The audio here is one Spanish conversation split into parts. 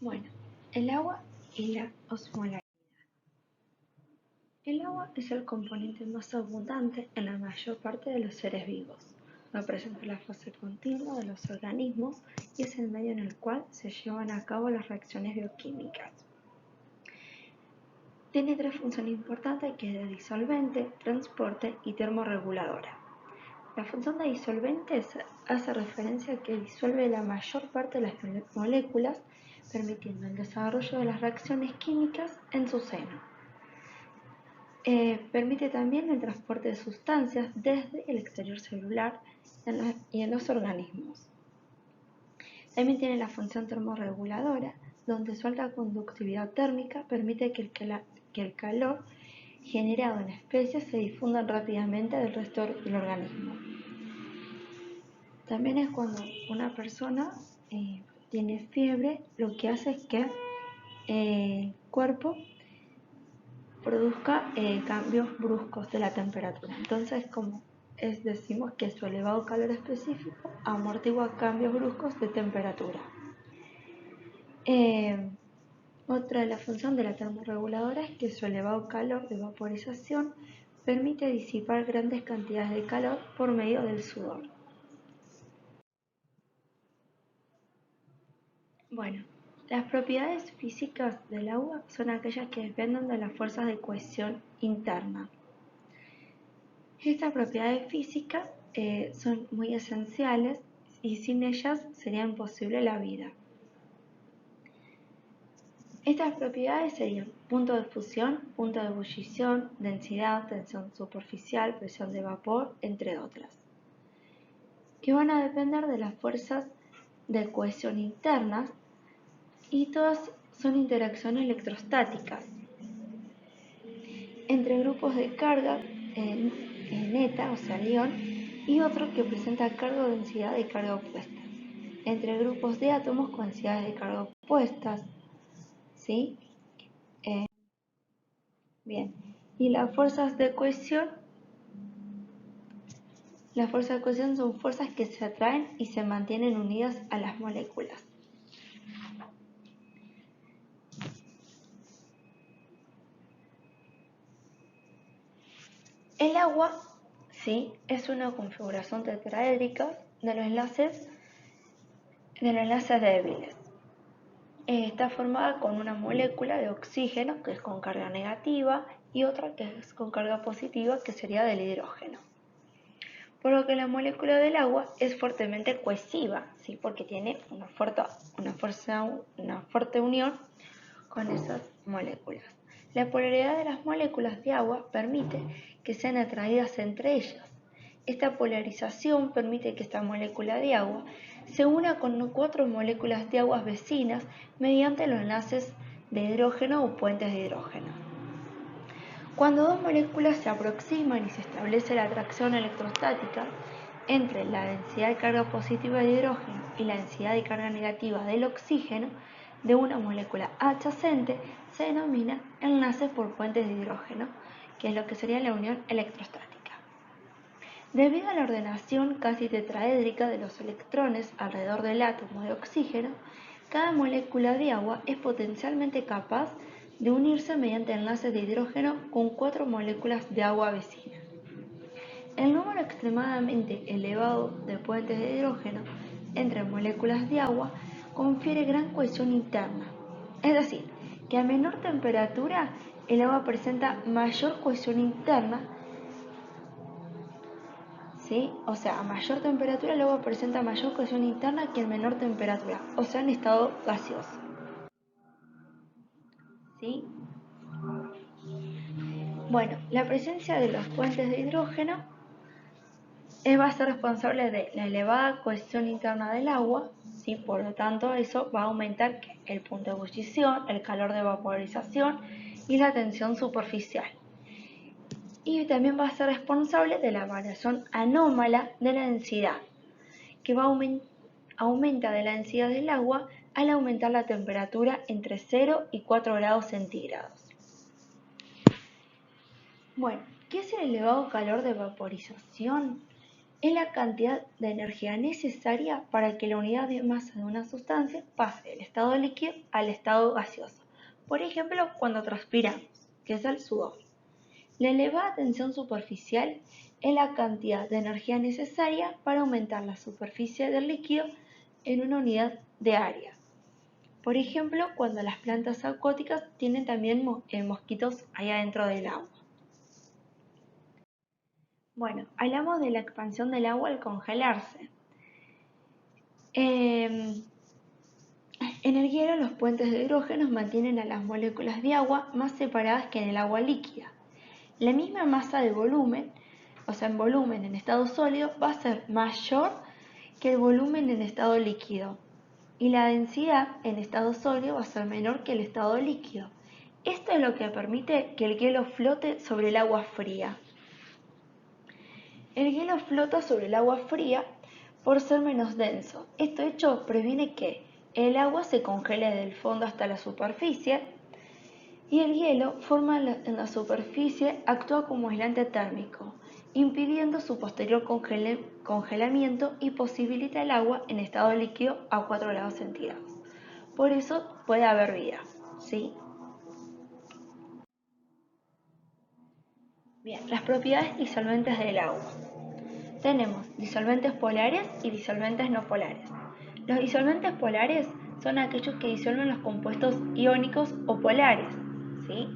Bueno, el agua y la osmolaridad. El agua es el componente más abundante en la mayor parte de los seres vivos. Representa la fase continua de los organismos y es el medio en el cual se llevan a cabo las reacciones bioquímicas. Tiene tres funciones importantes, que es de disolvente, transporte y termorreguladora. La función de disolvente hace referencia a que disuelve la mayor parte de las moléculas, permitiendo el desarrollo de las reacciones químicas en su seno. Permite también el transporte de sustancias desde el exterior celular y en los organismos. También tiene la función termorreguladora, donde su alta conductividad térmica permite que el calor generado en especies se difunda rápidamente del resto del organismo. También es cuando una persona tiene fiebre, lo que hace es que el cuerpo produzca cambios bruscos de la temperatura. Entonces, decimos que su elevado calor específico amortigua cambios bruscos de temperatura. Otra de las funciones de la termorreguladora es que su elevado calor de vaporización permite disipar grandes cantidades de calor por medio del sudor. Bueno, las propiedades físicas del agua son aquellas que dependen de las fuerzas de cohesión interna. Estas propiedades físicas son muy esenciales y sin ellas sería imposible la vida. Estas propiedades serían punto de fusión, punto de ebullición, densidad, tensión superficial, presión de vapor, entre otras, que van a depender de las fuerzas de cohesión internas, y todas son interacciones electrostáticas entre grupos de carga neta, o sea, ion, y otro que presenta carga o densidad de carga opuesta, entre grupos de átomos con densidades de carga opuestas, ¿sí? Bien, y las fuerzas de cohesión son fuerzas que se atraen y se mantienen unidas a las moléculas. El agua, ¿sí?, es una configuración tetraédrica de los enlaces débiles. Está formada con una molécula de oxígeno, que es con carga negativa, y otra que es con carga positiva, que sería del hidrógeno. Por lo que la molécula del agua es fuertemente cohesiva, ¿sí?, porque tiene una fuerte unión con esas moléculas. La polaridad de las moléculas de agua permite que sean atraídas entre ellas. Esta polarización permite que esta molécula de agua se una con 4 moléculas de aguas vecinas mediante los enlaces de hidrógeno o puentes de hidrógeno. Cuando dos moléculas se aproximan y se establece la atracción electrostática entre la densidad de carga positiva de hidrógeno y la densidad de carga negativa del oxígeno de una molécula adyacente, se denomina enlaces por puentes de hidrógeno, que es lo que sería la unión electrostática. Debido a la ordenación casi tetraédrica de los electrones alrededor del átomo de oxígeno, cada molécula de agua es potencialmente capaz de unirse mediante enlaces de hidrógeno con 4 moléculas de agua vecinas. El número extremadamente elevado de puentes de hidrógeno entre moléculas de agua confiere gran cohesión interna, es decir, que a menor temperatura el agua presenta mayor cohesión interna, ¿sí? O sea, a mayor temperatura el agua presenta mayor cohesión interna que en menor temperatura, o sea, en estado gaseoso. ¿Sí? Bueno, la presencia de los puentes de hidrógeno va a ser responsable de la elevada cohesión interna del agua, ¿sí? Por lo tanto, eso va a aumentar el punto de ebullición, el calor de vaporización y la tensión superficial. Y también va a ser responsable de la variación anómala de la densidad, que aumenta de la densidad del agua al aumentar la temperatura entre 0 y 4 grados centígrados. Bueno, ¿qué es el elevado calor de vaporización? es la cantidad de energía necesaria para que la unidad de masa de una sustancia pase del estado líquido al estado gaseoso. Por ejemplo, cuando transpiramos, que es el sudor. La elevada tensión superficial es la cantidad de energía necesaria para aumentar la superficie del líquido en una unidad de área. Por ejemplo, cuando las plantas acuáticas tienen también mosquitos ahí adentro del agua. Bueno, hablamos de la expansión del agua al congelarse. En el hielo, los puentes de hidrógenos mantienen a las moléculas de agua más separadas que en el agua líquida. La misma masa de volumen, o sea, en volumen en estado sólido, va a ser mayor que el volumen en estado líquido. Y la densidad en estado sólido va a ser menor que el estado líquido. Esto es lo que permite que el hielo flote sobre el agua fría. El hielo flota sobre el agua fría por ser menos denso. Este hecho previene que el agua se congele desde el fondo hasta la superficie y el hielo en la superficie actúa como aislante térmico, impidiendo su posterior congelamiento y posibilita el agua en estado líquido a 4 grados centígrados. Por eso puede haber vida, ¿sí? Bien, las propiedades disolventes del agua. Tenemos disolventes polares y disolventes no polares. Los disolventes polares son aquellos que disuelven los compuestos iónicos o polares, ¿sí?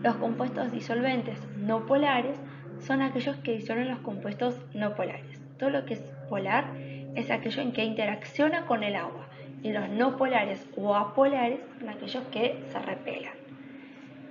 Los compuestos disolventes no polares son aquellos que disuelven los compuestos no polares. Todo lo que es polar es aquello en que interacciona con el agua y los no polares o apolares son aquellos que se repelan.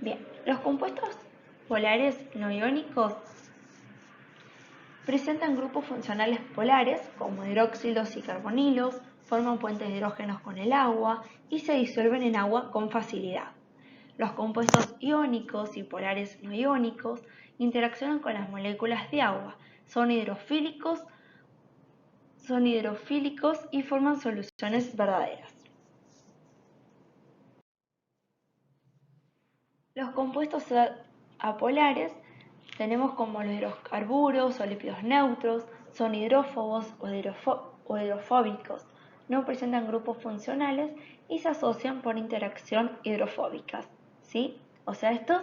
Bien, los compuestos polares no iónicos presentan grupos funcionales polares como hidroxilos y carbonilos, forman puentes de hidrógenos con el agua y se disuelven en agua con facilidad. Los compuestos iónicos y polares no iónicos interaccionan con las moléculas de agua, son hidrofílicos y forman soluciones verdaderas. Los compuestos apolares tenemos como los hidrocarburos o lípidos neutros, son hidrófobos o hidrofóbicos, no presentan grupos funcionales y se asocian por interacción hidrofóbicas, ¿sí? O sea, estos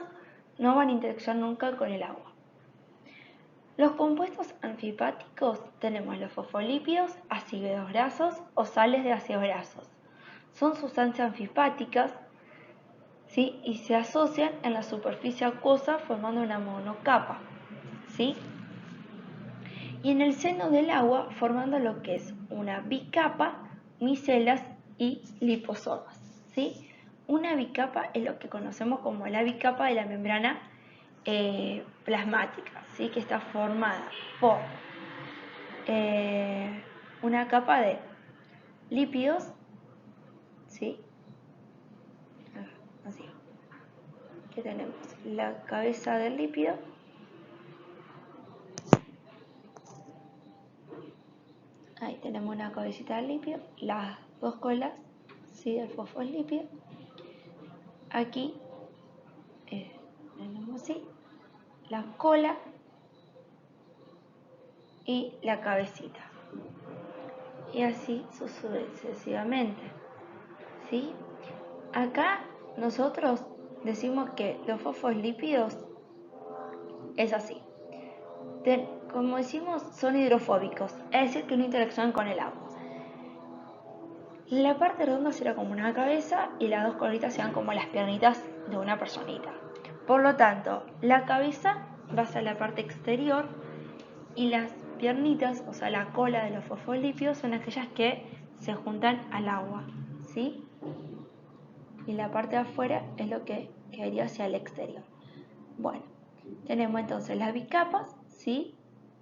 no van a interaccionar nunca con el agua. Los compuestos anfipáticos tenemos los fosfolípidos, ácidos grasos o sales de ácidos grasos. Son sustancias anfipáticas, ¿sí? Y se asocian en la superficie acuosa formando una monocapa, ¿sí? Y en el seno del agua formando lo que es una bicapa, micelas y liposomas, ¿sí? Una bicapa es lo que conocemos como la bicapa de la membrana plasmática, ¿sí? Que está formada por una capa de lípidos, ¿sí? Así. Que tenemos la cabeza del lípido, ahí tenemos una cabecita del lípido, las dos colas, ¿sí? Del fosfolípido. Aquí tenemos así la cola y la cabecita. Y así sucesivamente, ¿sí? Acá nosotros decimos que los fosfolípidos es así. Como decimos, son hidrofóbicos, es decir, que no interaccionan con el agua. La parte redonda será como una cabeza y las dos colitas serán como las piernitas de una personita. Por lo tanto, la cabeza va a ser la parte exterior y las piernitas, o sea, la cola de los fosfolípidos, son aquellas que se juntan al agua, ¿sí? Y la parte de afuera es lo que quedaría hacia el exterior. Bueno, tenemos entonces las bicapas, ¿sí?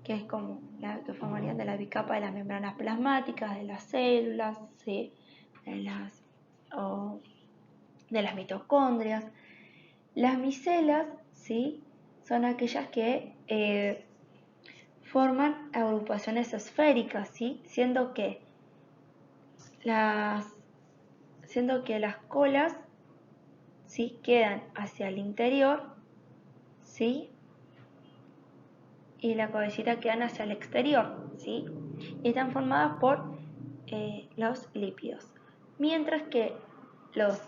Que es como la que formarían de la bicapa de las membranas plasmáticas, de las células, ¿sí? De las mitocondrias. Las micelas, ¿sí? Son aquellas que forman agrupaciones esféricas, ¿sí? Siendo que las colas, ¿sí? Quedan hacia el interior, ¿sí? y la cabecita quedan hacia el exterior, ¿sí? Y están formadas por los lípidos. Mientras que los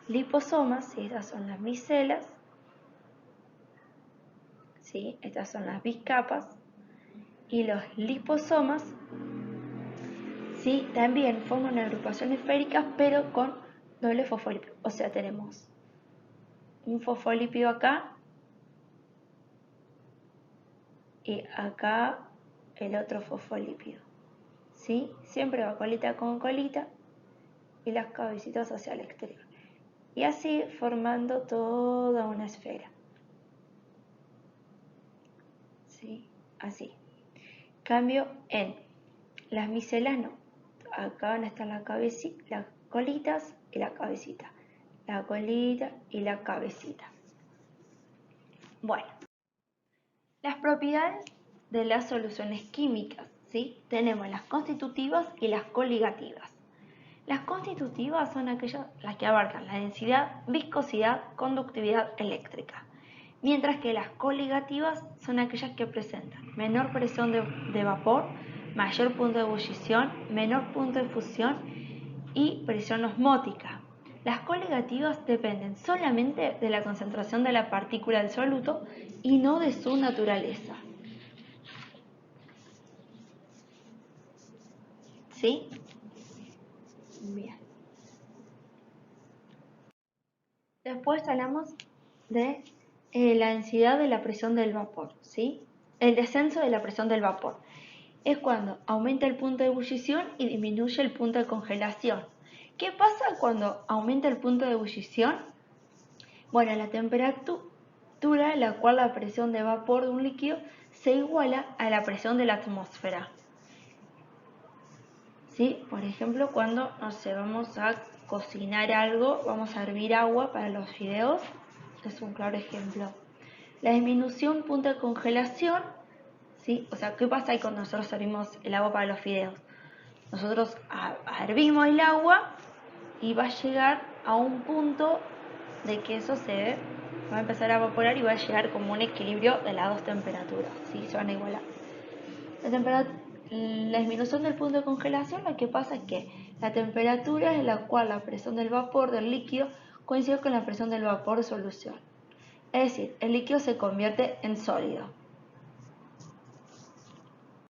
liposomas, ¿sí? Estas son las micelas, ¿sí? Estas son las bicapas, y los liposomas, ¿sí? También forman una agrupación esférica, pero con doble fosfolípido. O sea, tenemos un fosfolípido acá y acá el otro fosfolípido, ¿sí? Siempre va colita con colita y las cabecitas hacia el exterior. Y así formando toda una esfera. ¿Sí? Así. Cambio en las micelas no. Acá van a estar las colitas y la cabecita. La colita y la cabecita. Bueno, las propiedades de las soluciones químicas, ¿sí? Tenemos las constitutivas y las coligativas. Las constitutivas son aquellas las que abarcan la densidad, viscosidad, conductividad eléctrica, mientras que las coligativas son aquellas que presentan menor presión de vapor, mayor punto de ebullición, menor punto de fusión y presión osmótica. Las coligativas dependen solamente de la concentración de la partícula del soluto y no de su naturaleza. ¿Sí? Bien. Después hablamos de la densidad de la presión del vapor, ¿sí? El descenso de la presión del vapor. Es cuando aumenta el punto de ebullición y disminuye el punto de congelación. ¿Qué pasa cuando aumenta el punto de ebullición? Bueno, la temperatura a la cual la presión de vapor de un líquido se iguala a la presión de la atmósfera. ¿Sí? Por ejemplo, cuando, no sé, vamos a cocinar algo, vamos a hervir agua para los fideos, es un claro ejemplo. La disminución punto de congelación, ¿sí? O sea, ¿qué pasa ahí cuando nosotros servimos el agua para los fideos? Nosotros hervimos el agua y va a llegar a un punto de que eso se va a empezar a evaporar y va a llegar como un equilibrio de las dos temperaturas, ¿sí? Se van a igualar. La disminución del punto de congelación, lo que pasa es que la temperatura en la cual la presión del vapor del líquido coincide con la presión del vapor de solución. Es decir, el líquido se convierte en sólido.